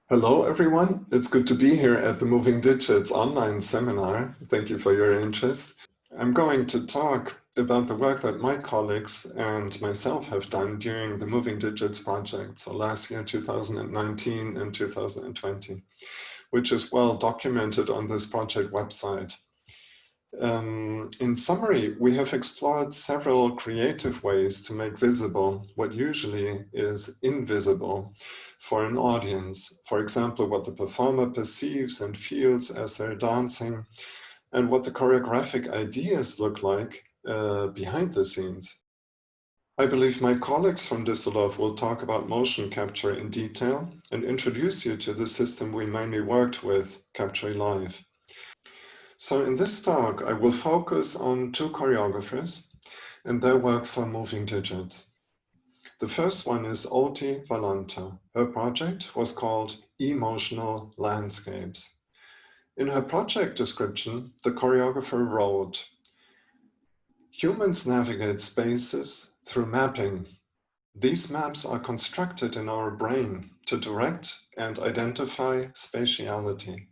Hello, everyone. It's good to be here at the Moving Digits online seminar. Thank you for your interest. I'm going to talk about the work that my colleagues and myself have done during the Moving Digits project, so last year, 2019 and 2020, which is well documented on this project website. In summary, we have explored several creative ways to make visible what usually is invisible for an audience. For example, what the performer perceives and feels as they're dancing, and what the choreographic ideas look like behind the scenes. I believe my colleagues from Düsseldorf will talk about motion capture in detail and introduce you to the system we mainly worked with, Capture Live. So in this talk, I will focus on two choreographers and their work for Moving Digits. The first one is Oti Valanto. Her project was called Emotional Landscapes. In her project description, the choreographer wrote, "Humans navigate spaces through mapping. These maps are constructed in our brain to direct and identify spatiality.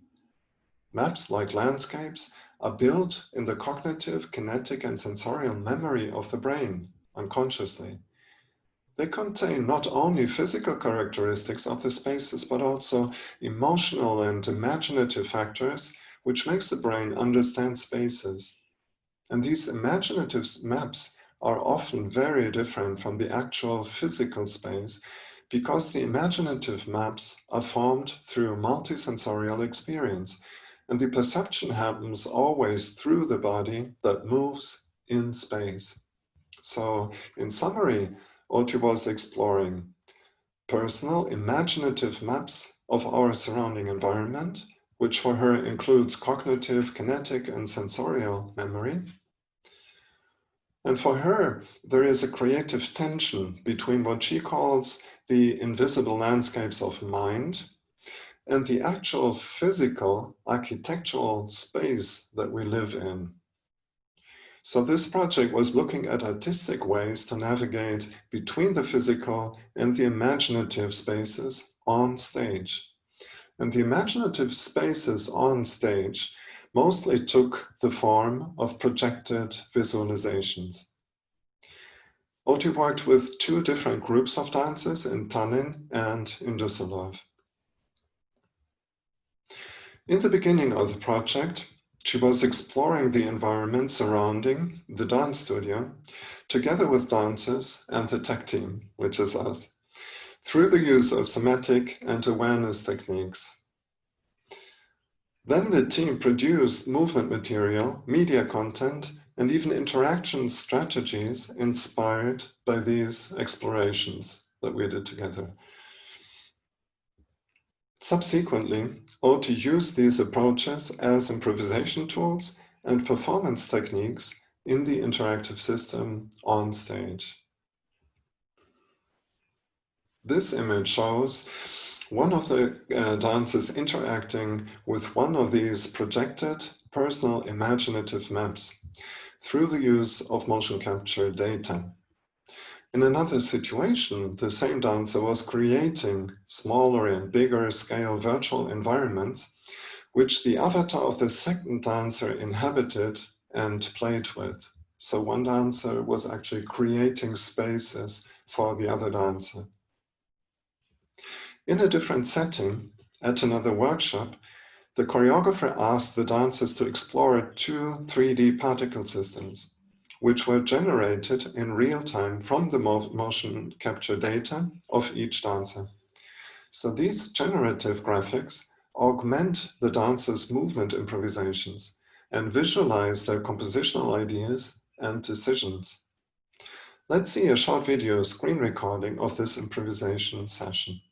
Maps, like landscapes, are built in the cognitive, kinetic, and sensorial memory of the brain, unconsciously. They contain not only physical characteristics of the spaces, but also emotional and imaginative factors, which makes the brain understand spaces. And these imaginative maps are often very different from the actual physical space, because the imaginative maps are formed through multisensorial experience, and the perception happens always through the body that moves in space." So, in summary, Oti was exploring personal imaginative maps of our surrounding environment, which for her includes cognitive, kinetic, and sensorial memory. And for her, there is a creative tension between what she calls the invisible landscapes of mind and the actual physical architectural space that we live in. So this project was looking at artistic ways to navigate between the physical and the imaginative spaces on stage. And the imaginative spaces on stage mostly took the form of projected visualizations. Oti worked with two different groups of dancers in Tallinn and in Düsseldorf. In the beginning of the project, she was exploring the environment surrounding the dance studio, together with dancers and the tech team, which is us, through the use of somatic and awareness techniques. Then the team produced movement material, media content, and even interaction strategies inspired by these explorations that we did together. Subsequently, Oti used these approaches as improvisation tools and performance techniques in the interactive system on stage. This image shows one of the dancers interacting with one of these projected personal imaginative maps through the use of motion capture data. In another situation, the same dancer was creating smaller and bigger scale virtual environments, which the avatar of the second dancer inhabited and played with. So one dancer was actually creating spaces for the other dancer. In a different setting, at another workshop, the choreographer asked the dancers to explore two 3D particle systems, which were generated in real time from the motion capture data of each dancer. So these generative graphics augment the dancers' movement improvisations and visualize their compositional ideas and decisions. Let's see a short video screen recording of this improvisation session.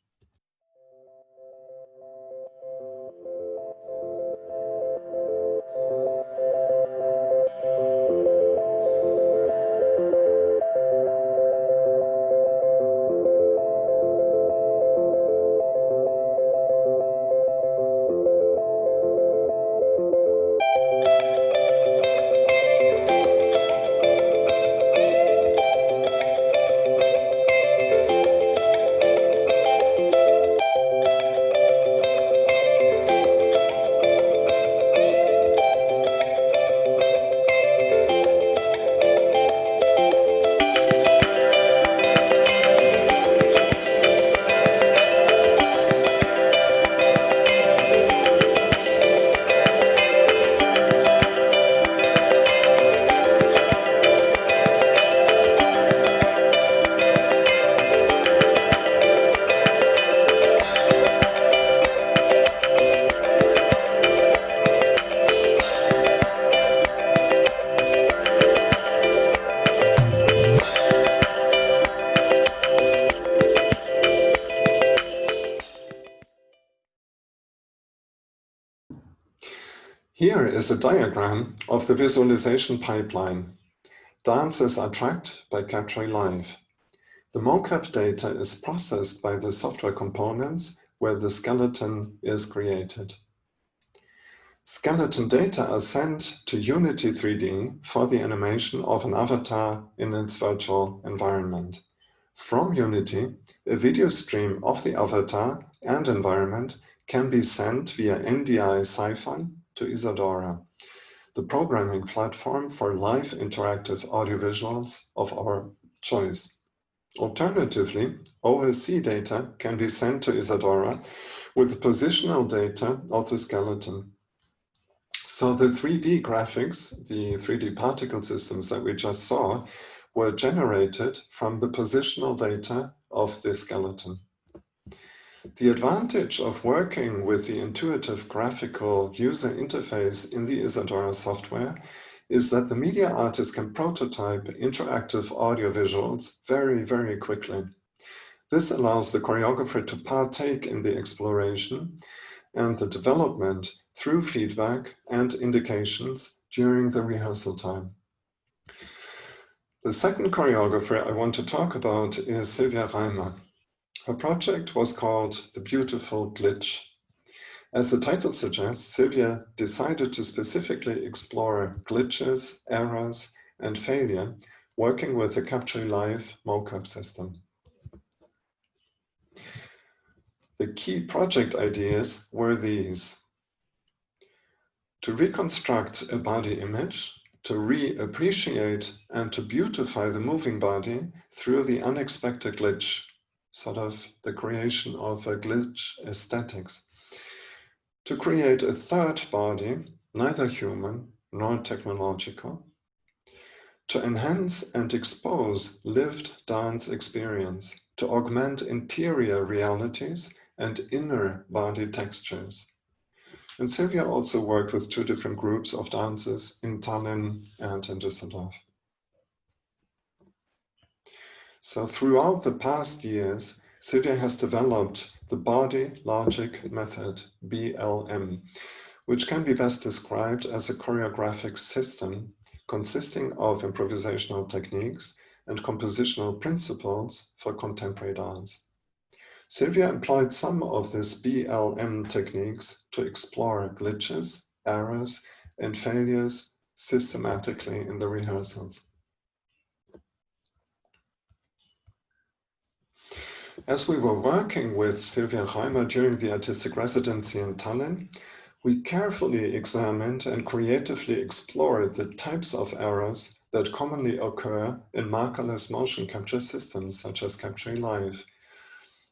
Here is a diagram of the visualization pipeline. Dances are tracked by Capture Live. The mocap data is processed by the software components where the skeleton is created. Skeleton data are sent to Unity 3D for the animation of an avatar in its virtual environment. From Unity, a video stream of the avatar and environment can be sent via NDI Sci-Fi to Isadora, the programming platform for live interactive audiovisuals of our choice. Alternatively, OSC data can be sent to Isadora with the positional data of the skeleton. So the 3D graphics, the 3D particle systems that we just saw, were generated from the positional data of the skeleton. The advantage of working with the intuitive graphical user interface in the Isadora software is that the media artist can prototype interactive audiovisuals very, very quickly. This allows the choreographer to partake in the exploration and the development through feedback and indications during the rehearsal time. The second choreographer I want to talk about is Silvia Reimer. Her project was called The Beautiful Glitch. As the title suggests, Silvia decided to specifically explore glitches, errors, and failure working with the Capture Live mocap system. The key project ideas were these: to reconstruct a body image, to reappreciate and to beautify the moving body through the unexpected glitch, sort of the creation of a glitch aesthetics. To create a third body, neither human nor technological. To enhance and expose lived dance experience, to augment interior realities and inner body textures. And Silvia also worked with two different groups of dancers in Tallinn and in Düsseldorf. So throughout the past years, Silvia has developed the Body Logic Method, BLM, which can be best described as a choreographic system consisting of improvisational techniques and compositional principles for contemporary dance. Silvia employed some of these BLM techniques to explore glitches, errors, and failures systematically in the rehearsals. As we were working with Silvia Reimer during the artistic residency in Tallinn, we carefully examined and creatively explored the types of errors that commonly occur in markerless motion capture systems such as Capture Live.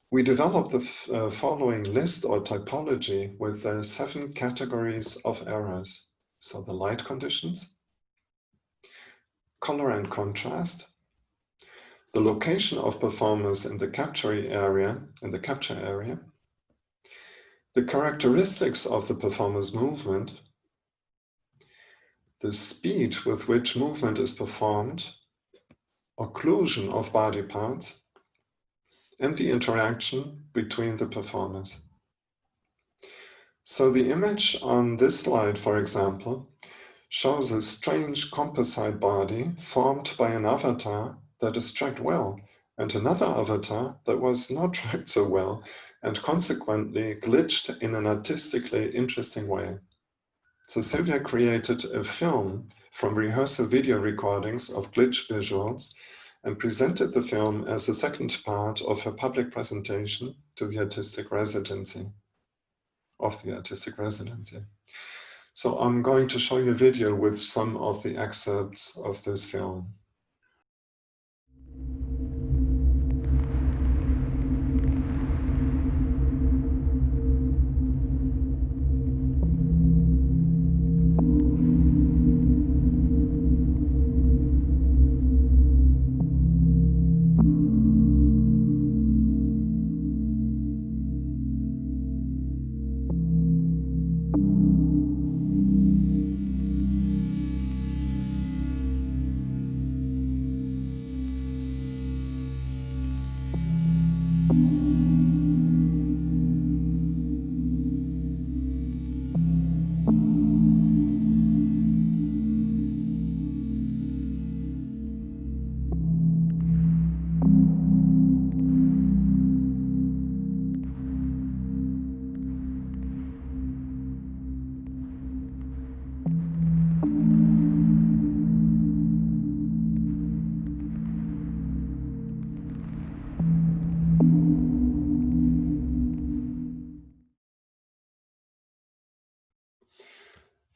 We developed the following list or typology with 7 categories of errors. So the light conditions, color and contrast, the location of performers in the capture area, the characteristics of the performer's movement, the speed with which movement is performed, occlusion of body parts, and the interaction between the performers. So the image on this slide, for example, shows a strange composite body formed by an avatar that is tracked well, and another avatar that was not tracked so well, and consequently glitched in an artistically interesting way. So Silvia created a film from rehearsal video recordings of glitch visuals and presented the film as the second part of her public presentation to the artistic residency, So I'm going to show you a video with some of the excerpts of this film.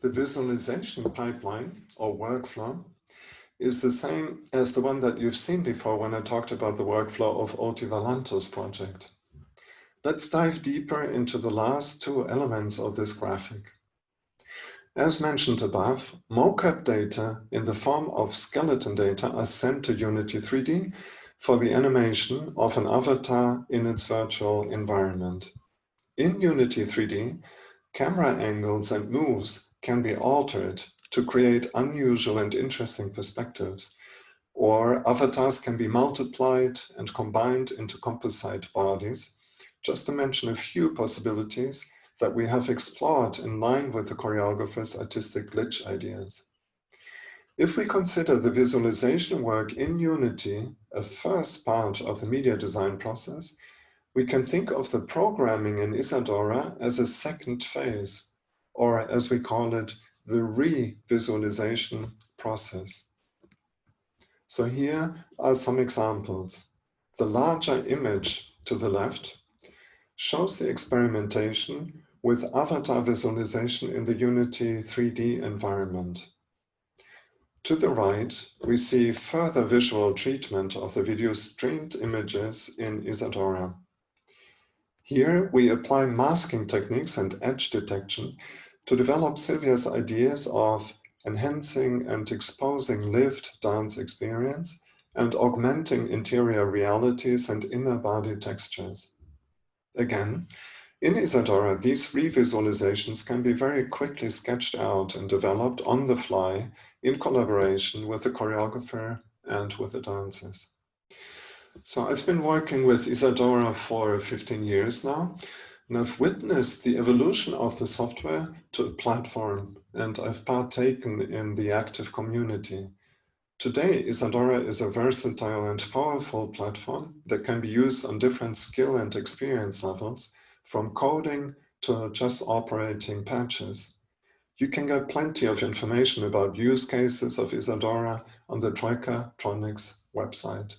The visualization pipeline or workflow is the same as the one that you've seen before when I talked about the workflow of Oti Valanto's project. Let's dive deeper into the last two elements of this graphic. As mentioned above, mocap data in the form of skeleton data are sent to Unity 3D for the animation of an avatar in its virtual environment. In Unity 3D, camera angles and moves can be altered to create unusual and interesting perspectives, or avatars can be multiplied and combined into composite bodies, just to mention a few possibilities that we have explored in line with the choreographer's artistic glitch ideas. If we consider the visualization work in Unity a first part of the media design process, we can think of the programming in Isadora as a second phase, or as we call it, the re-visualization process. So here are some examples. The larger image to the left shows the experimentation with avatar visualization in the Unity 3D environment. To the right, we see further visual treatment of the video streamed images in Isadora. Here, we apply masking techniques and edge detection to develop Sylvia's ideas of enhancing and exposing lived dance experience and augmenting interior realities and inner body textures. Again, in Isadora, these revisualizations can be very quickly sketched out and developed on the fly in collaboration with the choreographer and with the dancers. So I've been working with Isadora for 15 years now, and I've witnessed the evolution of the software to a platform, and I've partaken in the active community. Today, Isadora is a versatile and powerful platform that can be used on different skill and experience levels, from coding to just operating patches. You can get plenty of information about use cases of Isadora on the Troika-Tronics website.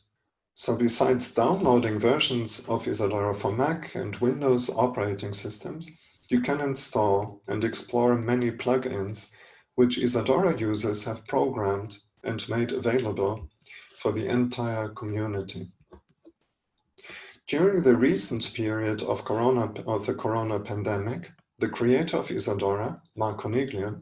So besides downloading versions of Isadora for Mac and Windows operating systems, you can install and explore many plugins which Isadora users have programmed and made available for the entire community. During the recent period of the Corona pandemic, the creator of Isadora, Mark Coniglia,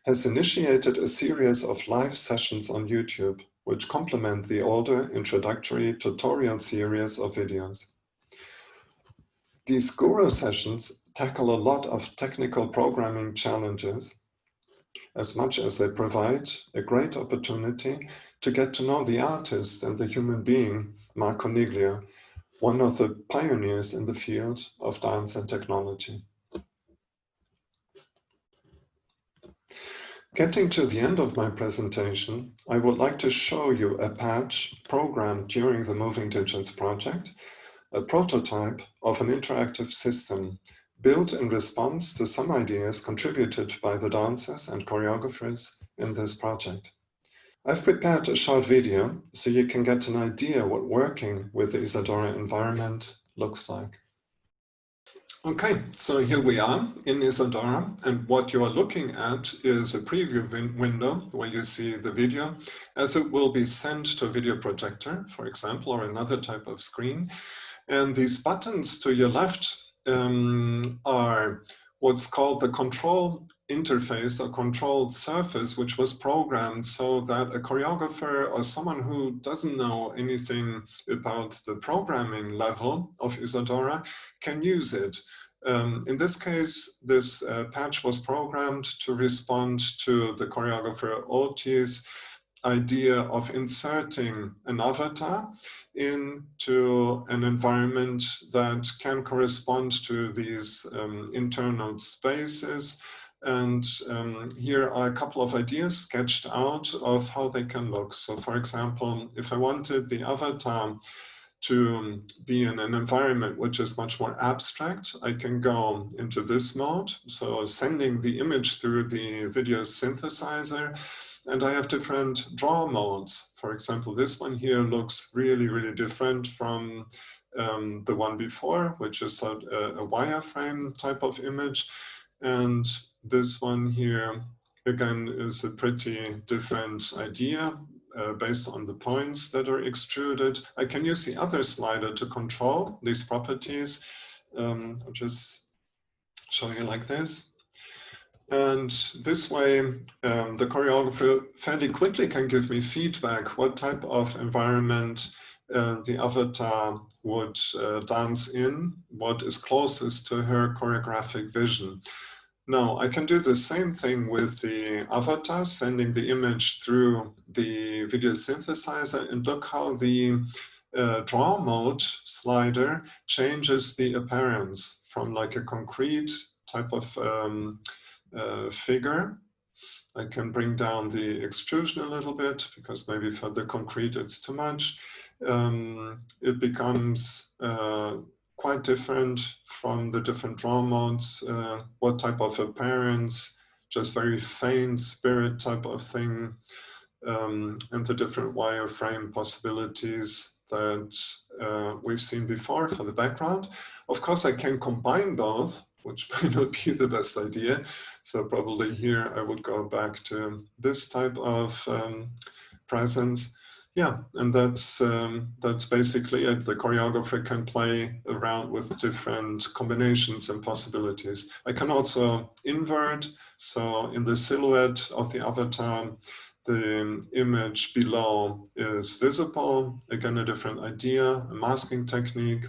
has initiated a series of live sessions on YouTube which complement the older introductory tutorial series of videos. These guru sessions tackle a lot of technical programming challenges, as much as they provide a great opportunity to get to know the artist and the human being, Mark Coniglia, one of the pioneers in the field of dance and technology. Getting to the end of my presentation, I would like to show you a patch programmed during the Moving Digits project, a prototype of an interactive system built in response to some ideas contributed by the dancers and choreographers in this project. I've prepared a short video so you can get an idea what working with the Isadora environment looks like. Okay, so here we are in Isadora, and what you are looking at is a preview window where you see the video as it will be sent to a video projector, for example, or another type of screen. And these buttons to your left are what's called the control interface or controlled surface, which was programmed so that a choreographer or someone who doesn't know anything about the programming level of Isadora can use it. In this case, this patch was programmed to respond to the choreographer Oti's idea of inserting an avatar into an environment that can correspond to these internal spaces. And here are a couple of ideas sketched out of how they can look. So for example, if I wanted the avatar to be in an environment which is much more abstract, I can go into this mode. So sending the image through the video synthesizer, and I have different draw modes. For example, this one here looks really, really different from the one before, which is a wireframe type of image. And This one here, again, is a pretty different idea based on the points that are extruded. I can use the other slider to control these properties. I'll just show you like this. And this way, the choreographer fairly quickly can give me feedback what type of environment the avatar would dance in, what is closest to her choreographic vision. Now, I can do the same thing with the avatar, sending the image through the video synthesizer, and look how the draw mode slider changes the appearance from like a concrete type of figure. I can bring down the extrusion a little bit because maybe for the concrete it's too much. It becomes quite different from the different draw modes, what type of appearance, just very faint spirit type of thing, and the different wireframe possibilities that we've seen before for the background. Of course, I can combine both, which might not be the best idea. So probably here I would go back to this type of presence. Yeah, and that's basically it. The choreographer can play around with different combinations and possibilities. I can also invert. So in the silhouette of the avatar, the image below is visible. Again, a different idea, a masking technique.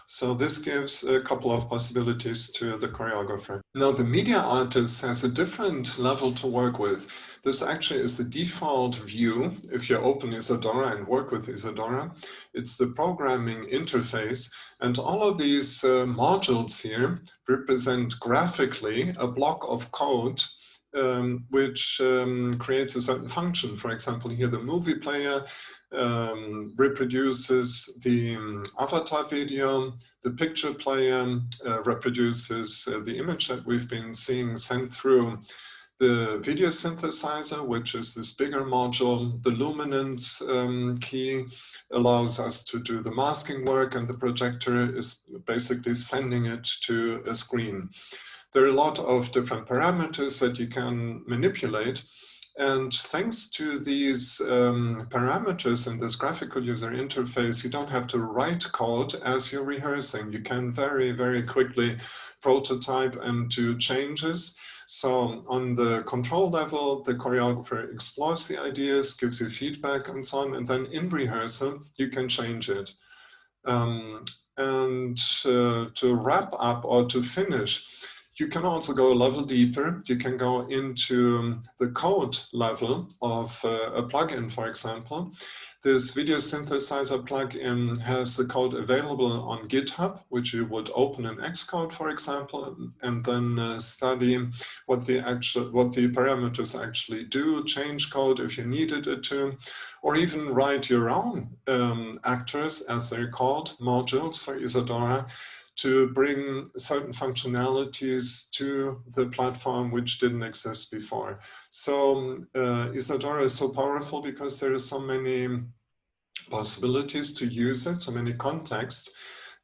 So this gives a couple of possibilities to the choreographer. Now the media artist has a different level to work with. This actually is the default view. If you open Isadora and work with Isadora, it's the programming interface. And all of these modules here represent graphically a block of code which creates a certain function. For example, here the movie player reproduces the avatar video, the picture player reproduces the image that we've been seeing sent through the video synthesizer, which is this bigger module. The luminance key allows us to do the masking work, and the projector is basically sending it to a screen. There are a lot of different parameters that you can manipulate. And thanks to these parameters in this graphical user interface, you don't have to write code as you're rehearsing. You can very, very quickly prototype and do changes. So on the control level, the choreographer explores the ideas, gives you feedback and so on. And then in rehearsal, you can change it. To wrap up or to finish, you can also go a level deeper. You can go into the code level of a plugin, for example. This video synthesizer plugin has the code available on GitHub, which you would open in Xcode, for example, and then study what the parameters actually do, change code if you needed it to, or even write your own actors, as they're called, modules for Isadora, to bring certain functionalities to the platform which didn't exist before. So Isadora is so powerful because there are so many possibilities to use it, so many contexts.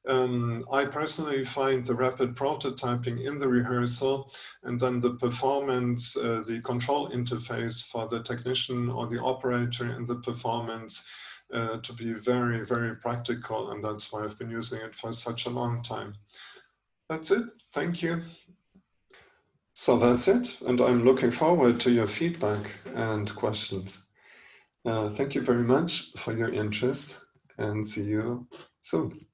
I personally find the rapid prototyping in the rehearsal and then the performance, the control interface for the technician or the operator in the performance to be very, very practical, and that's why I've been using it for such a long time. That's it. Thank you. So that's it, and I'm looking forward to your feedback and questions. Thank you very much for your interest, and see you soon.